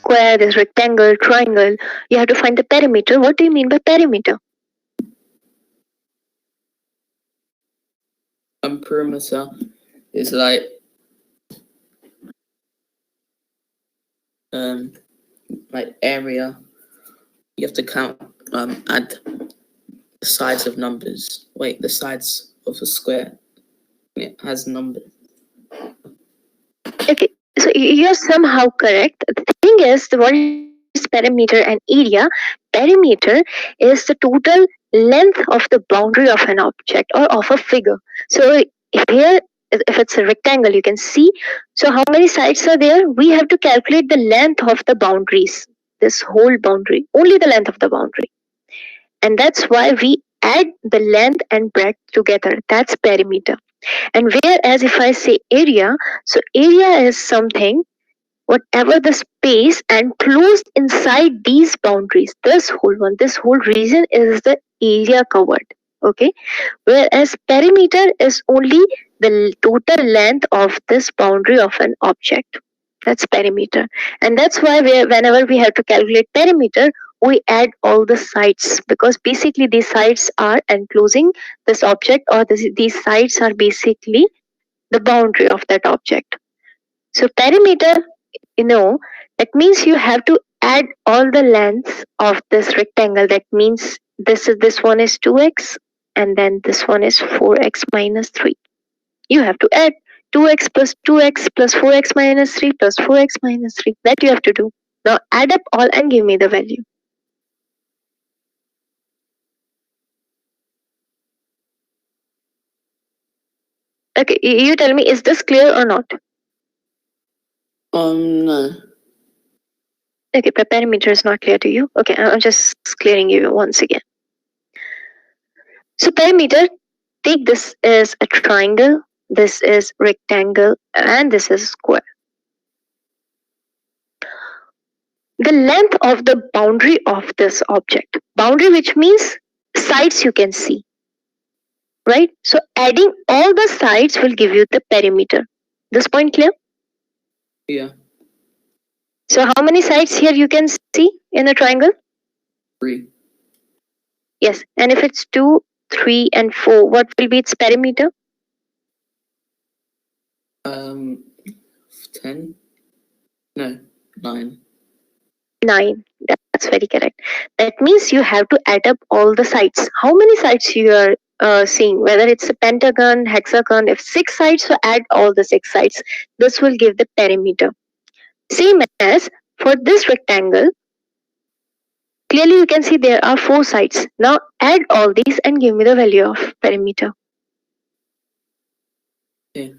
square, there's rectangle, triangle. You have to find the perimeter. What do you mean by perimeter? Perimeter is like area. You have to count, add the sides of numbers. Wait, the sides of a square. It has numbers. Okay, so you're somehow correct. The thing is, what is perimeter and area? Perimeter is the total length of the boundary of an object or of a figure. So here, if it's a rectangle, you can see. So how many sides are there? We have to calculate the length of the boundaries. This whole boundary, only the length of the boundary. And that's why we add the length and breadth together. That's perimeter. And whereas if I say area, so area is something, whatever the space enclosed inside these boundaries, this whole region is the area covered. Okay. Whereas perimeter is only the total length of this boundary of an object. That's perimeter. And that's why whenever we have to calculate perimeter, we add all the sides, because basically these sides are enclosing this object, or these sides are basically the boundary of that object. So perimeter, that means you have to add all the lengths of this rectangle. That means this one is 2x, and then this one is 4x minus 3. You have to add 2x plus 2x plus 4x minus 3 plus 4x minus 3. That you have to do. Now add up all and give me the value. Okay, you tell me, is this clear or not? No. Okay, perimeter is not clear to you. Okay, I'm just clearing you once again. So perimeter, take this as a triangle, this is rectangle, and this is square. The length of the boundary of this object. Boundary, which means sides you can see. Right? So adding all the sides will give you the perimeter. This point clear? Yeah. So how many sides here you can see in a triangle? 3. Yes. And if it's 2, 3, and 4, what will be its perimeter? 10? No, 9. 9. That's very correct. That means you have to add up all the sides. How many sides you are seeing? Whether it's a pentagon, hexagon, if 6 sides, so add all the 6 sides. This will give the perimeter. Same as for this rectangle, clearly you can see there are 4 sides. Now add all these and give me the value of perimeter. Okay.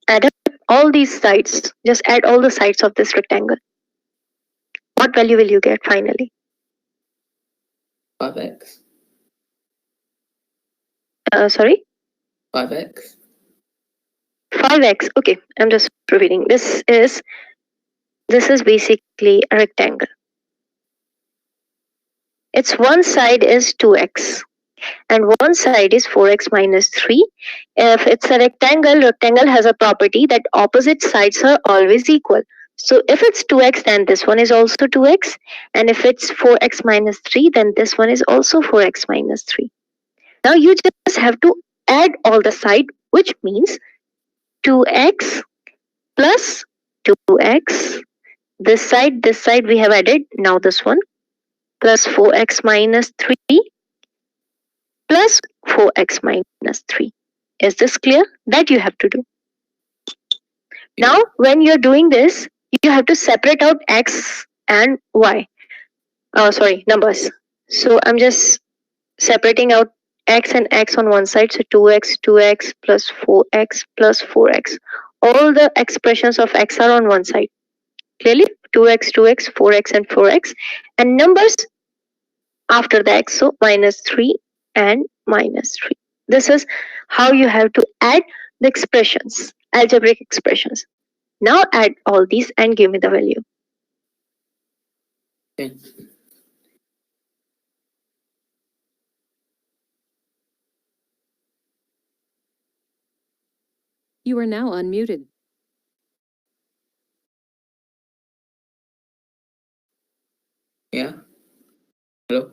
Add up all these sides. Just add all the sides of this rectangle. What value will you get finally? 5x. Sorry? 5x. 5x. Okay, I'm just repeating. This is basically a rectangle. Its one side is 2x and one side is 4x minus 3. If it's a rectangle has a property that opposite sides are always equal. So if it's 2x, then this one is also 2x, and if it's 4x minus 3, then this one is also 4x minus 3. Now you just have to add all the side, which means 2x plus 2x. This side we have added. Now this one plus 4x minus 3 plus 4x minus 3. Is this clear? That you have to do. Yeah. Now, when you're doing this, you have to separate out x and y. Numbers. So I'm just separating out x and x on one side. So 2x plus 4x plus 4x. All the expressions of x are on one side. Clearly, 2x, 4x, and 4x. And numbers after the x, so minus 3 and minus 3. This is how you have to add the expressions, algebraic expressions. Now add all these and give me the value. Okay. You are now unmuted. Yeah. Hello.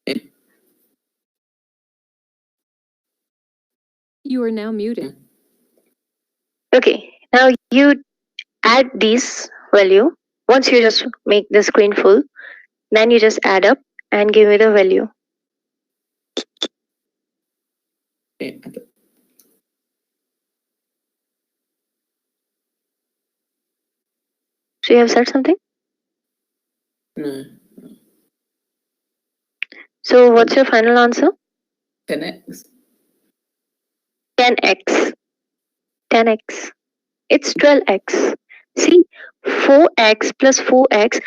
Okay. You are now muted. Okay, now you add these value. Once you just make the screen full, then you just add up and give me the value. Okay. So you have said something? No. So what's your final answer? 10x. 10x. 10x. It's 12x. See, 4x plus 4x.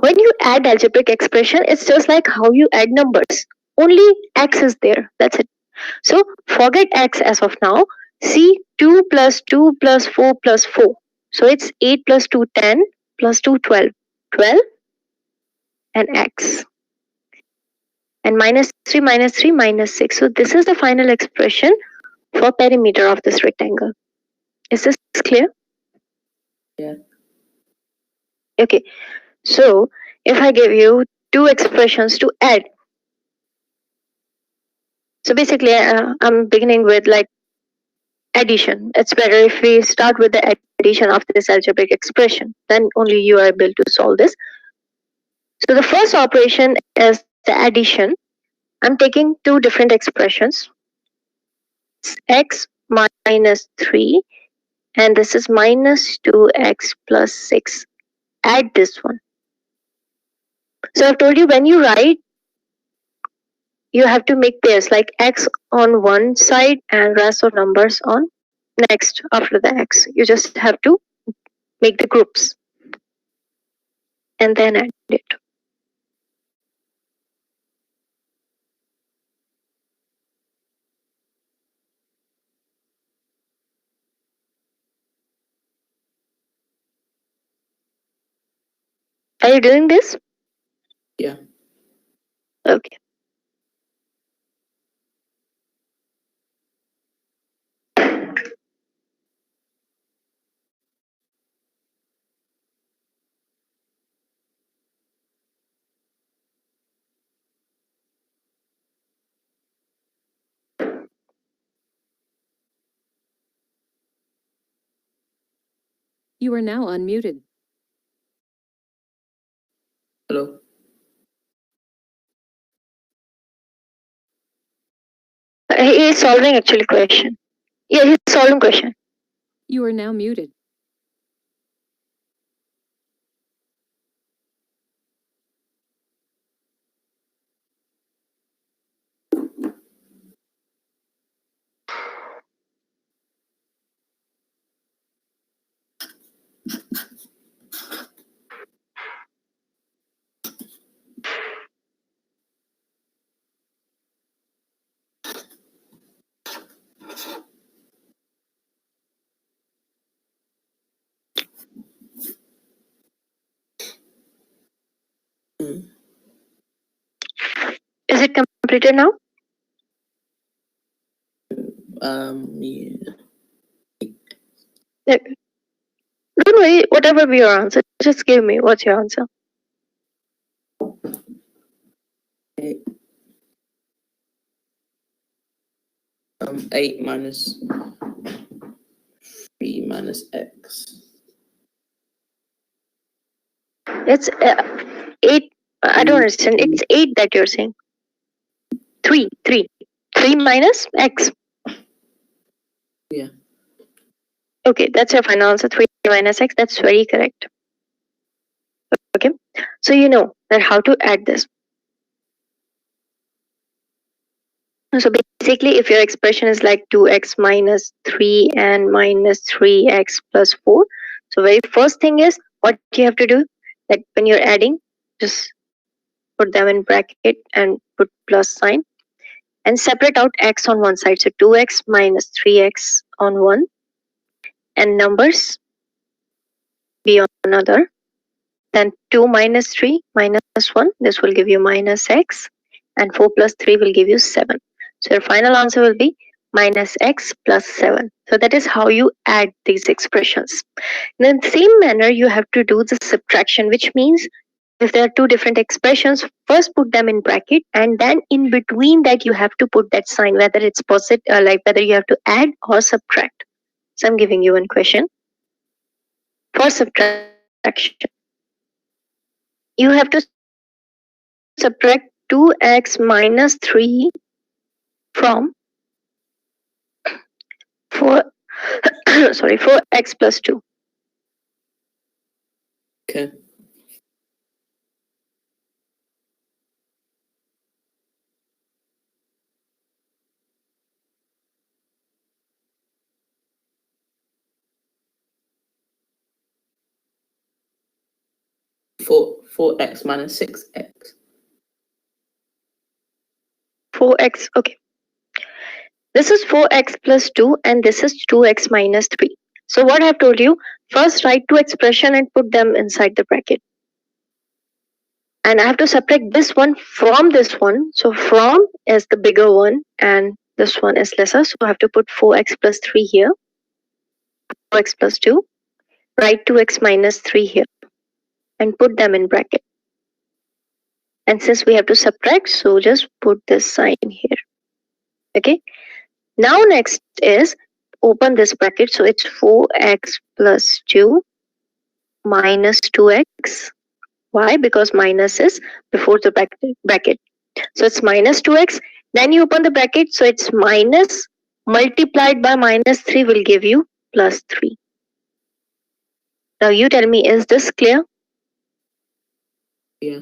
When you add algebraic expression, it's just like how you add numbers. Only x is there. That's it. So forget x as of now. See, 2 plus 2 plus 4 plus 4. So it's 8 plus 2, 10 plus 2, 12. 12 and x. And minus 3 minus 3 minus 6. So this is the final expression for perimeter of this rectangle. Is this clear? Yeah. Okay. So if I give you two expressions to add, so basically I'm beginning with like addition. It's better if we start with the addition of this algebraic expression. Then only you are able to solve this. So the first operation is the addition. I'm taking two different expressions. X minus 3 and this is minus 2x plus 6. Add this one. So I've told you when you write, you have to make pairs like x on one side and rest of numbers on next after the x. You just have to make the groups and then add it. Are you doing this? Yeah. Okay. You are now unmuted. Hello. He is solving actually question. Yeah, he's solving question. You are now muted. Mm. Is it completed now? Yeah. Yeah. Don't worry, whatever be your answer, just give me what's your answer. 8. 8 minus 3 minus x. It's 8. I don't understand. It's 8 that you're saying. 3. 3. 3 minus x. Yeah. Okay, that's your final answer. 3 minus x. That's very correct. Okay. So you know that how to add this. So basically, if your expression is like 2x minus 3 and minus 3x plus 4, so very first thing is what you have to do, that when you're adding, just put them in bracket and put plus sign and separate out x on one side. So 2x minus 3x on one and numbers be on another. Then 2 minus 3 minus 1, this will give you minus x, and 4 plus 3 will give you 7. So your final answer will be minus x plus 7. So that is how you add these expressions. In the same manner, you have to do the subtraction, which means if there are two different expressions, first put them in bracket, and then in between that you have to put that sign, whether it's positive, like whether you have to add or subtract. So I'm giving you one question. For subtraction, you have to subtract 2x minus 3 from 4 sorry 4x plus 2. Okay. Four x minus 6x. 4x, okay. This is 4x plus 2 and this is 2x minus 3. So what I have told you, first write two expression and put them inside the bracket. And I have to subtract this one from this one. So from is the bigger one and this one is lesser. So I have to put 4x plus 3 here, 4x plus 2. Write 2x minus 3 here and put them in bracket. And since we have to subtract, so just put this sign here. Okay. Now next is open this bracket. So it's 4x plus 2 minus 2x. Why? Because minus is before the bracket. So it's minus 2x. Then you open the bracket. So it's minus multiplied by minus 3 will give you plus 3. Now you tell me, is this clear? Yeah.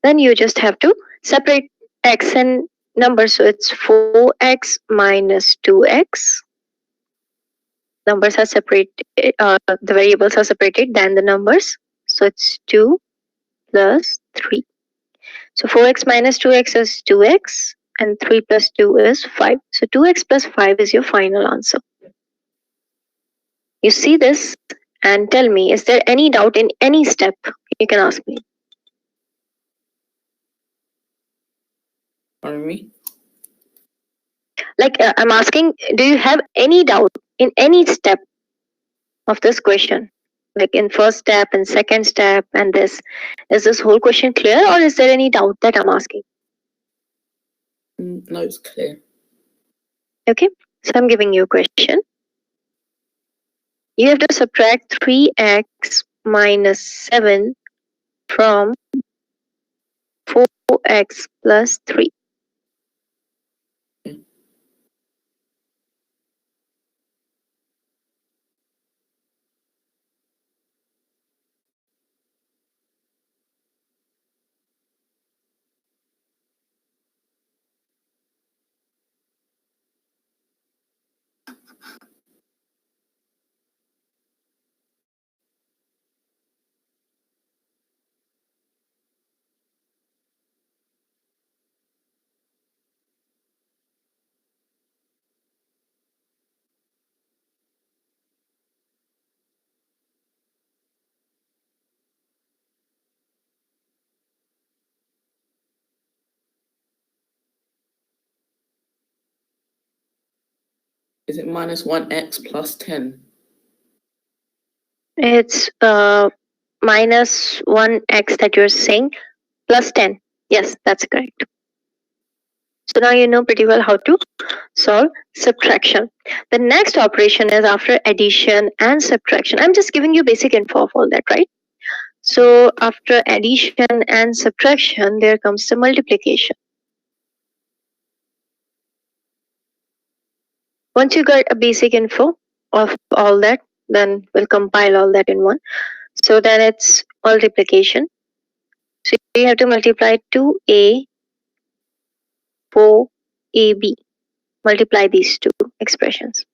Then you just have to separate x and numbers. So it's 4x minus 2x. Numbers are separated, the variables are separated than the numbers. So it's 2 plus 3. So 4x minus 2x is 2x and 3 plus 2 is 5. So 2x plus 5 is your final answer. You see this and tell me, is there any doubt in any step? You can ask me. Pardon me? Like I'm asking, do you have any doubt in any step of this question? Like in first step and second step and this. Is this whole question clear or is there any doubt that I'm asking? No, it's clear. Okay, so I'm giving you a question. You have to subtract 3x minus 7 from 4x plus 3. Is it minus 1x plus 10? It's minus 1x that you're saying plus 10. Yes, that's correct. So now you know pretty well how to solve subtraction. The next operation is after addition and subtraction. I'm just giving you basic info of all that, right? So after addition and subtraction, there comes the multiplication. Once you got a basic info of all that, then we'll compile all that in one. So then it's multiplication. So you have to multiply 2a 4ab. Multiply these two expressions.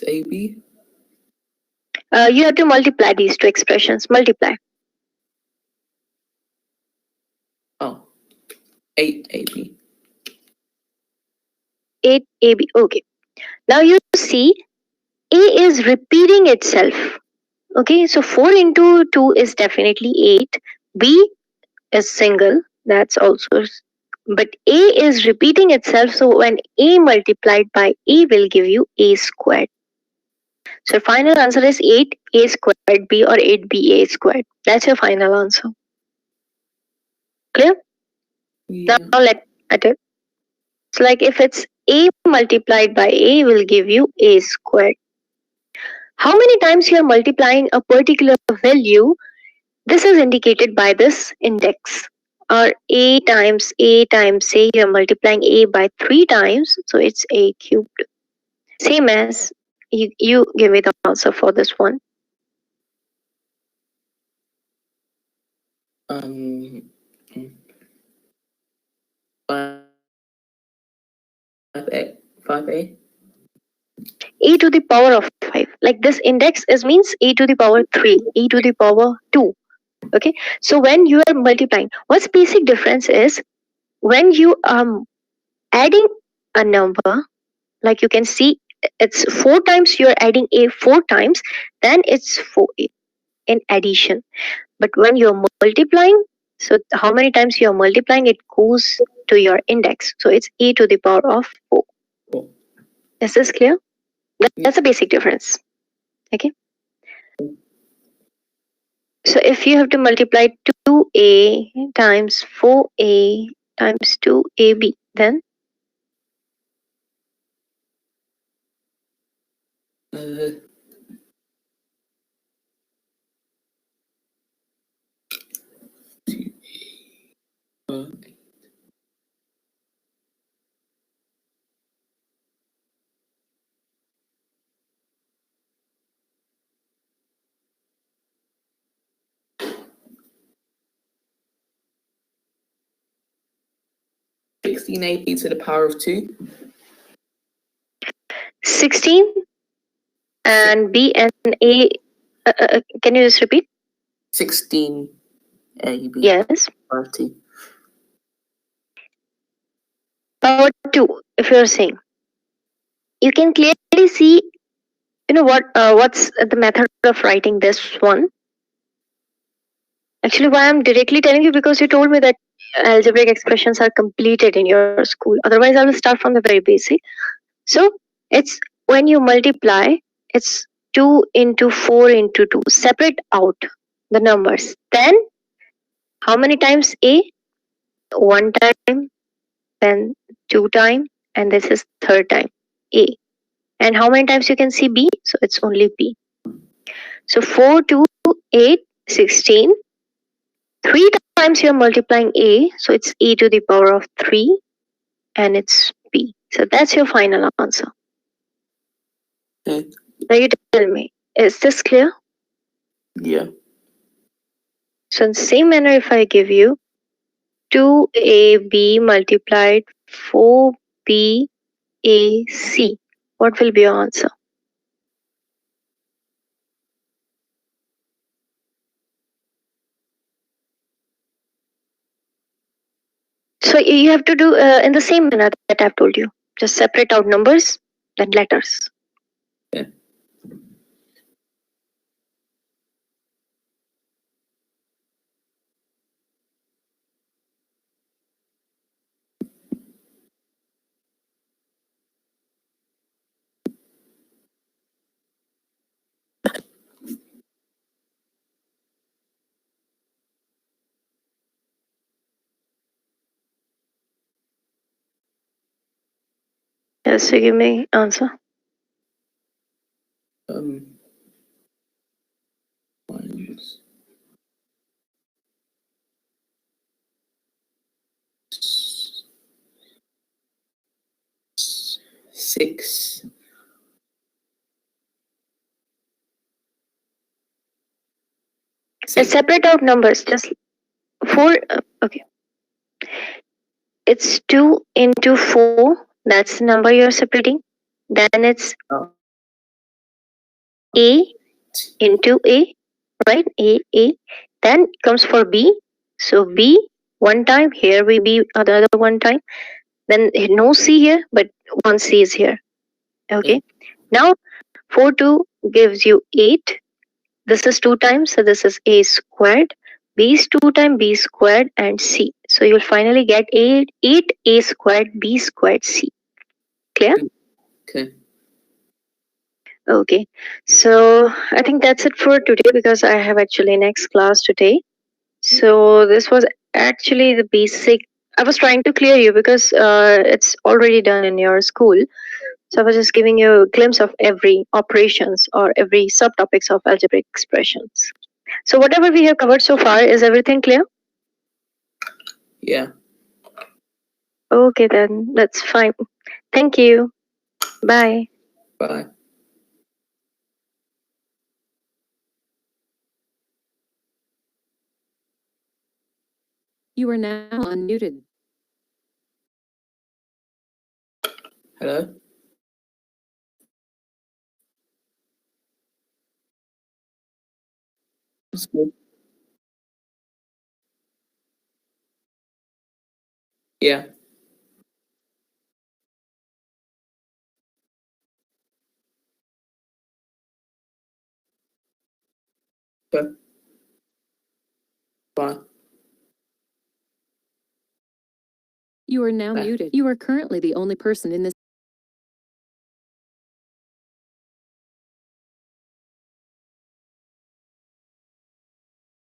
AB. You have to multiply these two expressions. Multiply. Oh, 8AB. 8AB. Okay. Now you see A is repeating itself. Okay, so 4 into 2 is definitely 8. B is single. That's also. But A is repeating itself. So when A multiplied by A will give you A squared. So final answer is 8A squared B or 8BA squared. That's your final answer. Clear? Yeah. Now let at it. It's like if it's A multiplied by A will give you A squared. How many times you are multiplying a particular value, this is indicated by this index. Or A times A times A, you are multiplying A by 3 times, so it's A cubed. Same as you give me the answer for this one. Um, 5A. 5A. A to the power of 5. Like this index is means A to the power 3, A to the power 2. Okay, so when you are multiplying, what's basic difference is when you are adding a number, like you can see it's 4 times, you're adding A 4 times, then it's 4A in addition. But when you're multiplying, so how many times you're multiplying, it goes to your index, so it's A to the power of 4. Oh. Is this clear? That's a basic difference. Okay, so if you have to multiply 2A times 4A times 2AB, then Uh, 16AB to the power of 2. 16 and B and A. Can you just repeat? 16AB. Yes. Power of 2. Power 2, if you're saying. You can clearly see, what's the method of writing this one. Actually, why I'm directly telling you, because you told me that algebraic expressions are completed in your school. Otherwise, I will start from the very basic. So, it's when you multiply, it's 2 into 4 into 2. Separate out the numbers. Then, how many times A? 1 time, then 2 time, and this is third time A. And how many times you can see B? So it's only B. So 4, 2, 8, 16. 3 times you're multiplying A, so it's A to the power of 3, and it's B. So that's your final answer. Okay. Now you tell me, is this clear? Yeah. So in the same manner, if I give you 2AB multiplied 4BAC, what will be your answer? So you have to do in the same manner that I've told you. Just separate out numbers, then letters. Yeah. Yes, so give me answer. Minus 6. Let's separate out numbers. Just 4. Okay. It's 2 into 4. That's the number you're separating. Then it's Oh. A into A, right? A. Then comes for B. So B one time, here we B another one time. Then no C here, but one C is here. Okay. Now 4 2 gives you 8. This is 2 times, so this is A squared. B is 2 times B squared and C. So you'll finally get 8 A squared B squared C. Clear? Okay. Okay. So I think that's it for today because I have actually next class today. So this was actually the basic. I was trying to clear you because it's already done in your school. So I was just giving you a glimpse of every operations or every subtopics of algebraic expressions. So whatever we have covered so far, is everything clear? Yeah. Okay, then that's fine. Thank you. Bye. Bye. You are now unmuted. Hello? That's good. Yeah. Okay. Bye. You are now Bye. muted. You are currently the only person in this